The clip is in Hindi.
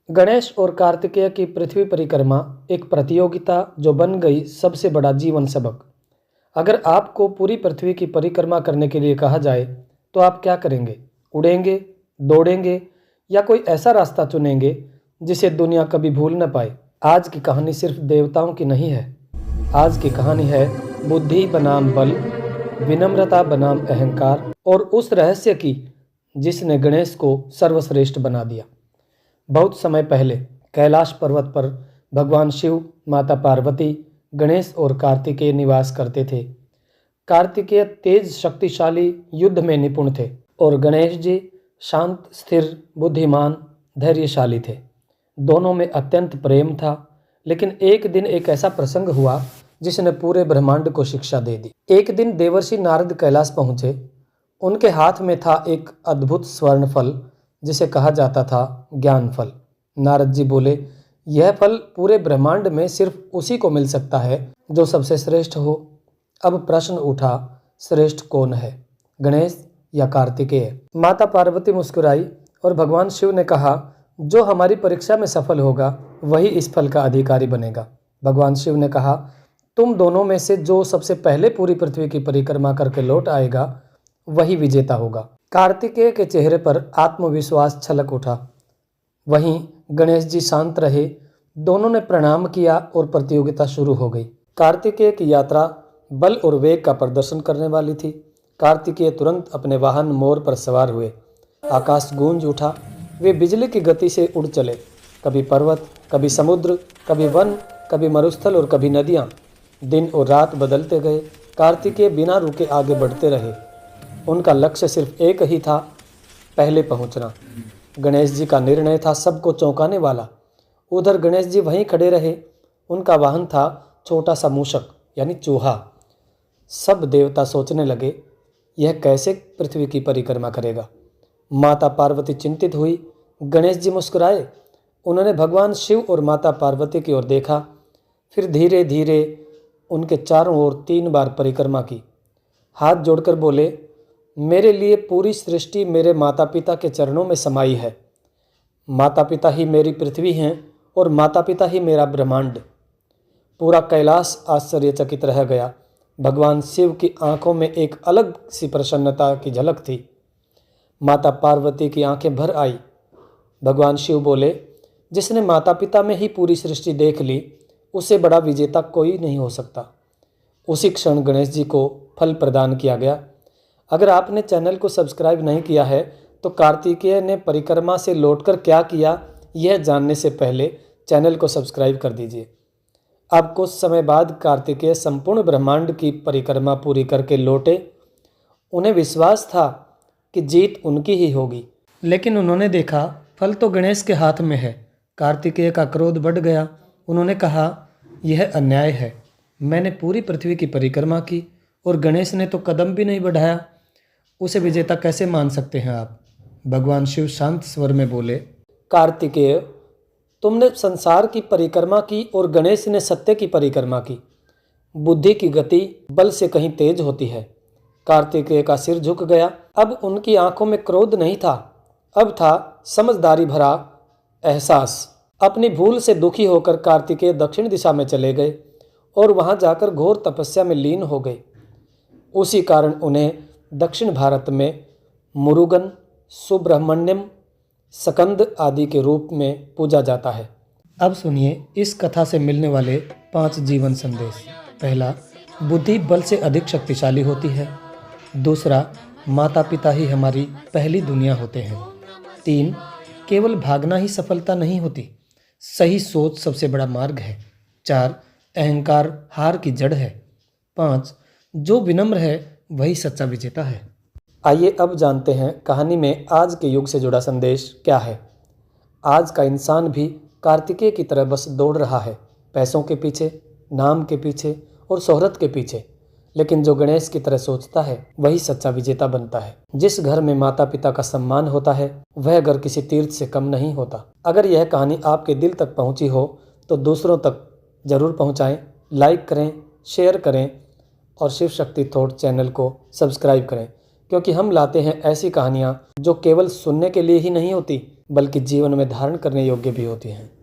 गणेश और कार्तिकेय की पृथ्वी परिक्रमा एक प्रतियोगिता जो बन गई सबसे बड़ा जीवन सबक। अगर आपको पूरी पृथ्वी की परिक्रमा करने के लिए कहा जाए तो आप क्या करेंगे? उड़ेंगे, दौड़ेंगे या कोई ऐसा रास्ता चुनेंगे जिसे दुनिया कभी भूल न पाए? आज की कहानी सिर्फ देवताओं की नहीं है। आज की कहानी है बुद्धि बनाम बल, विनम्रता बनाम अहंकार और उस रहस्य की जिसने गणेश को सर्वश्रेष्ठ बना दिया। बहुत समय पहले कैलाश पर्वत पर भगवान शिव, माता पार्वती, गणेश और कार्तिकेय निवास करते थे। कार्तिकेय तेज, शक्तिशाली, युद्ध में निपुण थे और गणेश जी शांत, स्थिर, बुद्धिमान, धैर्यशाली थे। दोनों में अत्यंत प्रेम था। लेकिन एक दिन एक ऐसा प्रसंग हुआ जिसने पूरे ब्रह्मांड को शिक्षा दे दी। एक दिन देवर्षि नारद कैलाश पहुंचे। उनके हाथ में था एक अद्भुत स्वर्ण फल जिसे कहा जाता था ज्ञान फल। नारद जी बोले, यह फल पूरे ब्रह्मांड में सिर्फ उसी को मिल सकता है जो सबसे श्रेष्ठ हो। अब प्रश्न उठा, श्रेष्ठ कौन है, गणेश या कार्तिकेय? माता पार्वती मुस्कुराई और भगवान शिव ने कहा, जो हमारी परीक्षा में सफल होगा वही इस फल का अधिकारी बनेगा। भगवान शिव ने कहा, तुम दोनों में से जो सबसे पहले पूरी पृथ्वी की परिक्रमा करके लौट आएगा वही विजेता होगा। कार्तिकेय के चेहरे पर आत्मविश्वास छलक उठा। वहीं गणेश जी शांत रहे। दोनों ने प्रणाम किया और प्रतियोगिता शुरू हो गई। कार्तिकेय की यात्रा बल और वेग का प्रदर्शन करने वाली थी। कार्तिकेय तुरंत अपने वाहन मोर पर सवार हुए। आकाश गूंज उठा। वे बिजली की गति से उड़ चले। कभी पर्वत, कभी समुद्र, कभी वन, कभी मरुस्थल और कभी नदियाँ। दिन और रात बदलते गए। कार्तिकेय बिना रुके आगे बढ़ते रहे। उनका लक्ष्य सिर्फ एक ही था, पहले पहुंचना। गणेश जी का निर्णय था सबको चौंकाने वाला। उधर गणेश जी वहीं खड़े रहे। उनका वाहन था छोटा सा मूषक यानी चूहा। सब देवता सोचने लगे, यह कैसे पृथ्वी की परिक्रमा करेगा? माता पार्वती चिंतित हुई। गणेश जी मुस्कुराए। उन्होंने भगवान शिव और माता पार्वती की ओर देखा। फिर धीरे धीरे उनके चारों ओर 3 बार परिक्रमा की। हाथ जोड़कर बोले, मेरे लिए पूरी सृष्टि मेरे माता पिता के चरणों में समाई है। माता पिता ही मेरी पृथ्वी हैं और माता पिता ही मेरा ब्रह्मांड। पूरा कैलाश आश्चर्यचकित रह गया। भगवान शिव की आंखों में एक अलग सी प्रसन्नता की झलक थी। माता पार्वती की आंखें भर आई। भगवान शिव बोले, जिसने माता पिता में ही पूरी सृष्टि देख ली उससे बड़ा विजेता कोई नहीं हो सकता। उसी क्षण गणेश जी को फल प्रदान किया गया। अगर आपने चैनल को सब्सक्राइब नहीं किया है तो कार्तिकेय ने परिक्रमा से लौटकर क्या किया, यह जानने से पहले चैनल को सब्सक्राइब कर दीजिए। अब कुछ समय बाद कार्तिकेय संपूर्ण ब्रह्मांड की परिक्रमा पूरी करके लौटे। उन्हें विश्वास था कि जीत उनकी ही होगी, लेकिन उन्होंने देखा फल तो गणेश के हाथ में है। कार्तिकेय का क्रोध बढ़ गया। उन्होंने कहा, यह अन्याय है। मैंने पूरी पृथ्वी की परिक्रमा की और गणेश ने तो कदम भी नहीं बढ़ाया। उसे विजेता कैसे मान सकते हैं आप? भगवान शिव शांत स्वर में बोले, कार्तिकेय, तुमने संसार की परिक्रमा की और गणेश ने सत्य की परिक्रमा की। बुद्धि की गति बल से कहीं तेज होती है। कार्तिकेय का सिर झुक गया। अब उनकी आंखों में क्रोध नहीं था, अब था समझदारी भरा एहसास। अपनी भूल से दुखी होकर कार्तिकेय दक्षिण दिशा में चले गए और वहां जाकर घोर तपस्या में लीन हो गए। उसी कारण उन्हें दक्षिण भारत में मुरुगन, सुब्रह्मण्यम, स्कंद आदि के रूप में पूजा जाता है। अब सुनिए इस कथा से मिलने वाले 5 जीवन संदेश। पहला, बुद्धि बल से अधिक शक्तिशाली होती है। दूसरा, माता पिता ही हमारी पहली दुनिया होते हैं। 3, केवल भागना ही सफलता नहीं होती, सही सोच सबसे बड़ा मार्ग है। 4, अहंकार हार की जड़ है। 5, जो विनम्र है वही सच्चा विजेता है। आइए अब जानते हैं कहानी में आज के युग से जुड़ा संदेश क्या है। आज का इंसान भी कार्तिकेय की तरह बस दौड़ रहा है, पैसों के पीछे, नाम के पीछे और शोहरत के पीछे। लेकिन जो गणेश की तरह सोचता है वही सच्चा विजेता बनता है। जिस घर में माता पिता का सम्मान होता है वह घर किसी तीर्थ से कम नहीं होता। अगर यह कहानी आपके दिल तक पहुंची हो तो दूसरों तक जरूर पहुंचाएं, लाइक करें, शेयर करें और शिव शक्ति थॉट चैनल को सब्सक्राइब करें, क्योंकि हम लाते हैं ऐसी कहानियाँ जो केवल सुनने के लिए ही नहीं होती बल्कि जीवन में धारण करने योग्य भी होती हैं।